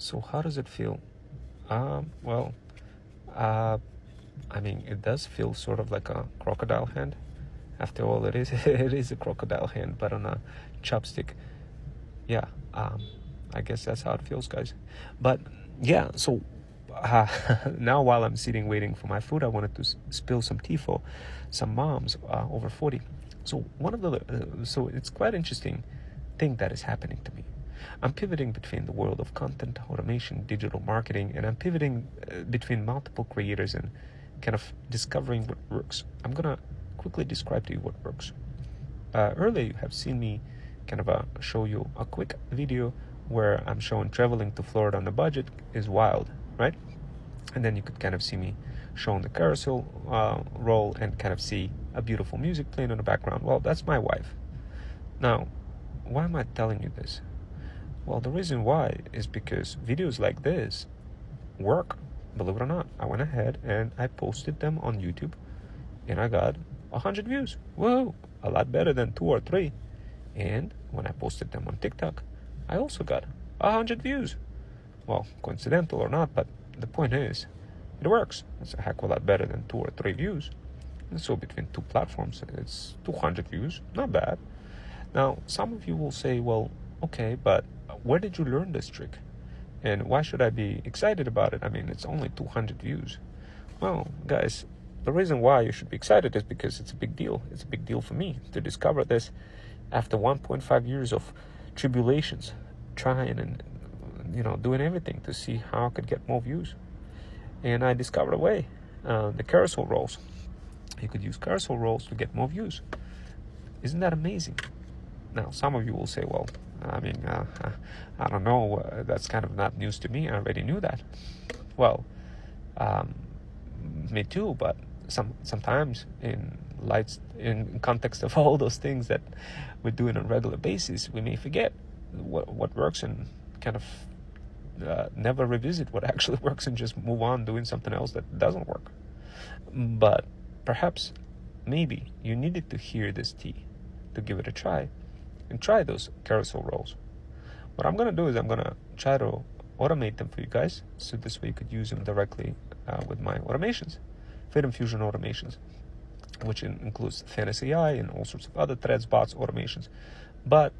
So how does it feel? Well, uh, I mean, it does feel sort of like a crocodile hand. After all, it is it is a crocodile hand, but on a chopstick. Yeah, I guess that's how it feels, guys. But yeah, so now while I'm sitting waiting for my food, I wanted to spill some tea for some moms over 40. So so it's quite interesting thing that is happening to me. I'm pivoting between the world of content automation, digital marketing, and I'm pivoting between multiple creators and kind of discovering what works. I'm gonna quickly describe to you what works. Earlier you have seen me kind of show you a quick video where I'm showing traveling to Florida on a budget is wild, right? And then you could kind of see me showing the carousel roll and kind of see a beautiful music playing in the background. Well, that's my wife. Now, why am I telling you this? Well, the reason why is because videos like this work, believe it or not. I went ahead and I posted them on YouTube and I got 100 views. Whoa, a lot better than 2 or 3. And when I posted them on TikTok, I also got 100 views. Well, coincidental or not, but the point is, it works. It's a heck of a lot better than 2 or 3 views. And so between 2 platforms, it's 200 views. Not bad. Now, some of you will say, well, okay, but where did you learn this trick? And why should I be excited about it? I mean, it's only 200 views. Well, guys, the reason why you should be excited is because it's a big deal. It's a big deal for me to discover this after 1.5 years of tribulations, trying and doing everything to see how I could get more views. And I discovered a way, the carousel rolls. You could use carousel rolls to get more views. Isn't that amazing? Now, some of you will say, well, I mean, I don't know, that's kind of not news to me. I already knew that. Well, me too, but sometimes in context of all those things that we're doing on a regular basis, we may forget what works and kind of never revisit what actually works and just move on doing something else that doesn't work. But perhaps, maybe you needed to hear this tea to give it a try and try those carousel rolls. What I'm going to do is I'm going to try to automate them for you guys, so this way you could use them directly with my automations, Freedom Fusion automations, which includes Fantasy AI and all sorts of other threads, bots, automations. But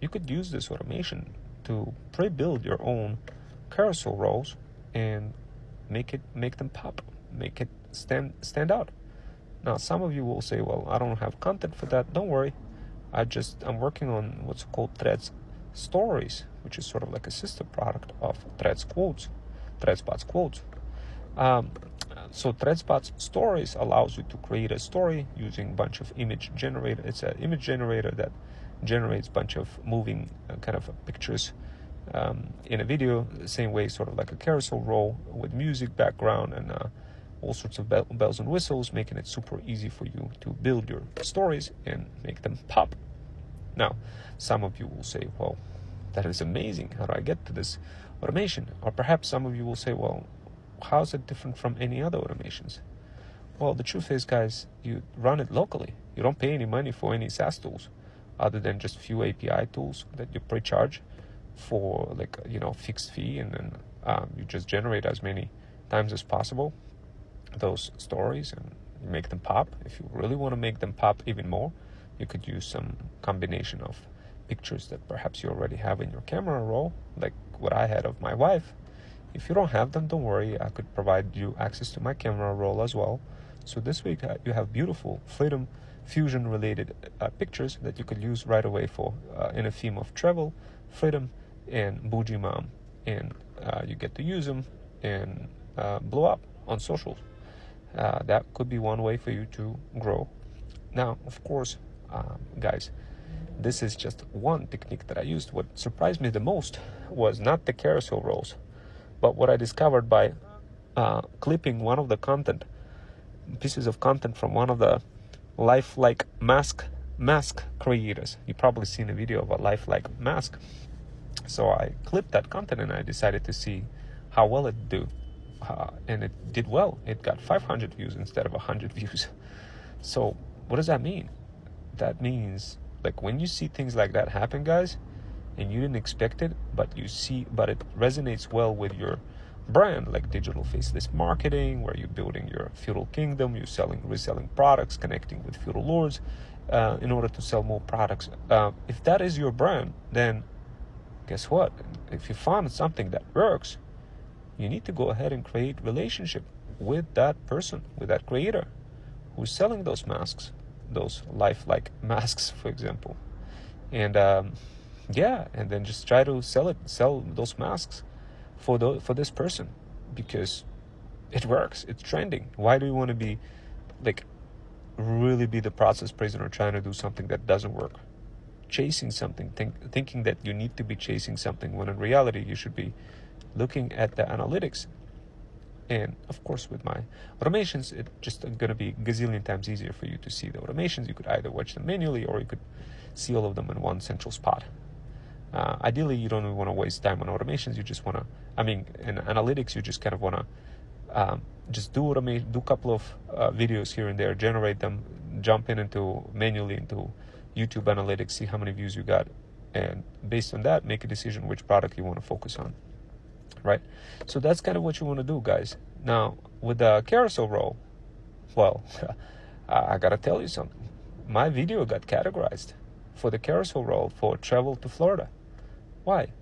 you could use this automation to pre-build your own carousel rolls and make them pop, make it stand out. Now, some of you will say, well, I don't have content for that. Don't worry. I'm working on what's called Threads Stories, which is sort of like a sister product of ThreadSpots Quotes. So ThreadSpots Stories allows you to create a story using a bunch of image generator. It's an image generator that generates a bunch of moving kind of pictures in a video, the same way, sort of like a carousel roll with music background and all sorts of bells and whistles, making it super easy for you to build your stories and make them pop. Now, some of you will say, well, that is amazing. How do I get to this automation? Or perhaps some of you will say, well, how is it different from any other automations? Well, the truth is, guys, you run it locally. You don't pay any money for any SaaS tools other than just few API tools that you pre-charge for, like, fixed fee, and then you just generate as many times as possible those stories and make them pop. If you really want to make them pop even more, you could use some combination of pictures that perhaps you already have in your camera roll, like what I had of my wife. If you don't have them, don't worry, I could provide you access to my camera roll as well. So this week you have beautiful Freedom Fusion related pictures that you could use right away for in a theme of travel, freedom, and bougie mom, and you get to use them and blow up on socials. That could be one way for you to grow. Now, of course, guys, this is just one technique that I used. What surprised me the most was not the carousel rolls, but what I discovered by clipping one of the pieces of content from one of the lifelike mask creators. You've probably seen a video of a lifelike mask. So I clipped that content and I decided to see how well it do. And it did well. It got 500 views instead of 100 views. So what does that mean? That means, like, when you see things like that happen, guys, and you didn't expect it, but it resonates well with your brand, like digital faceless marketing, where you're building your feudal kingdom, you're reselling products, connecting with feudal lords in order to sell more products. If that is your brand, then guess what? If you found something that works, you need to go ahead and create relationship with that person, with that creator who's selling those masks, those lifelike masks, for example. And and then just try to sell those masks for this person, because it works, it's trending. Why do you want to be really be the process prisoner trying to do something that doesn't work, chasing something, thinking that you need to be chasing something, when in reality you should be looking at the analytics? And of course, with my automations, it's just going to be a gazillion times easier for you to see the automations. You could either watch them manually, or you could see all of them in one central spot. Ideally, you don't want to waste time on automations. You just want to, in analytics, you just kind of want to just do a couple of videos here and there, generate them, jump manually into YouTube Analytics, see how many views you got, and based on that, make a decision which product you want to focus on. Right? So that's kind of what you want to do, guys. Now, with the carousel roll, well, I gotta tell you something. My video got categorized for the carousel roll for travel to Florida. Why?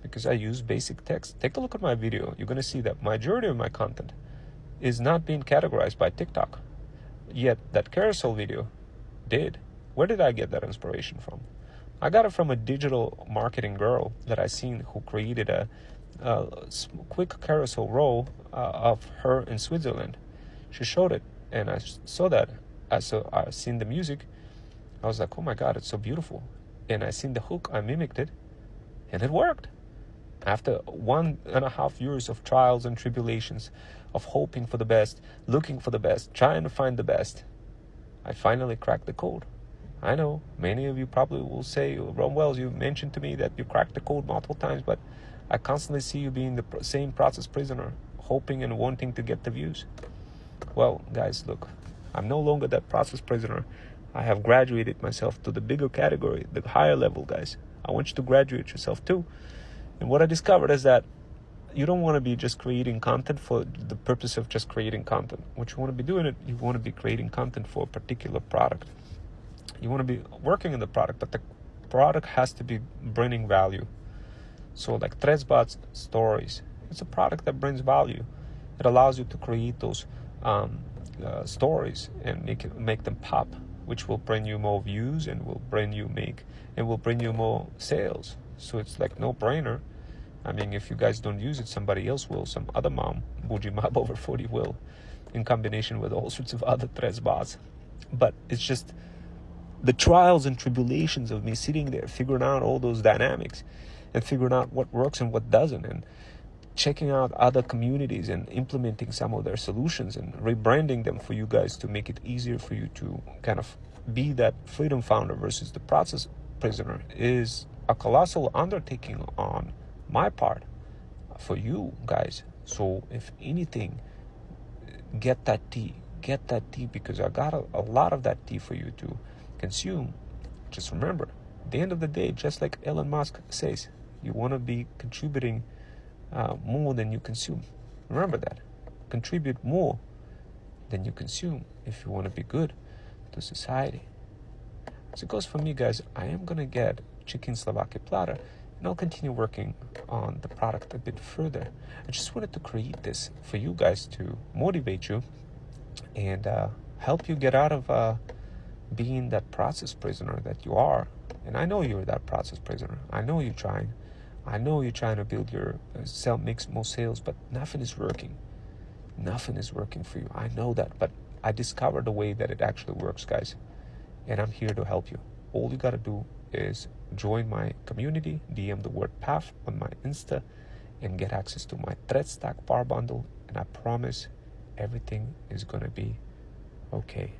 Because I use basic text. Take a look at my video. You're gonna see that majority of my content is not being categorized by TikTok. Yet that carousel video did. Where did I get that inspiration from? I got it from a digital marketing girl that I seen who created a quick carousel roll of her in Switzerland. She showed it, and I saw that. I seen the music. I was like, oh my God, it's so beautiful. And I seen the hook. I mimicked it, and it worked. After 1.5 years of trials and tribulations, of hoping for the best, looking for the best, trying to find the best, I finally cracked the code. I know many of you probably will say, Rome Wells, you mentioned to me that you cracked the code multiple times, but I constantly see you being the same process prisoner, hoping and wanting to get the views. Well, guys, look, I'm no longer that process prisoner. I have graduated myself to the bigger category, the higher level, guys. I want you to graduate yourself too. And what I discovered is that you don't want to be just creating content for the purpose of just creating content. What you want to be doing, you want to be creating content for a particular product. You want to be working on the product, but the product has to be bringing value. So like ThreadsBot's stories, it's a product that brings value. It allows you to create those stories and make them pop, which will bring you more views and will bring you more sales. So it's like no brainer. If you guys don't use it, somebody else will. Some other mom, Bougie Mob over 40 will, in combination with all sorts of other ThreadsBots. But it's just the trials and tribulations of me sitting there, figuring out all those dynamics, and figuring out what works and what doesn't, and checking out other communities and implementing some of their solutions and rebranding them for you guys to make it easier for you to kind of be that freedom founder versus the process prisoner is a colossal undertaking on my part for you guys. So if anything, get that tea, because I got a lot of that tea for you to consume. Just remember, at the end of the day, just like Elon Musk says, you want to be contributing more than you consume. Remember that. Contribute more than you consume if you want to be good to society. As it goes for me, guys, I am going to get chicken Slovakia platter, and I'll continue working on the product a bit further. I just wanted to create this for you guys to motivate you and help you get out of being that process prisoner that you are. And I know you're that process prisoner. I know you're trying. I know you're trying to build your make more sales, but nothing is working. Nothing is working for you. I know that, but I discovered the way that it actually works, guys. And I'm here to help you. All you got to do is join my community, DM the word PAF on my Insta, and get access to my ThreadStack Power Bundle. And I promise everything is going to be okay.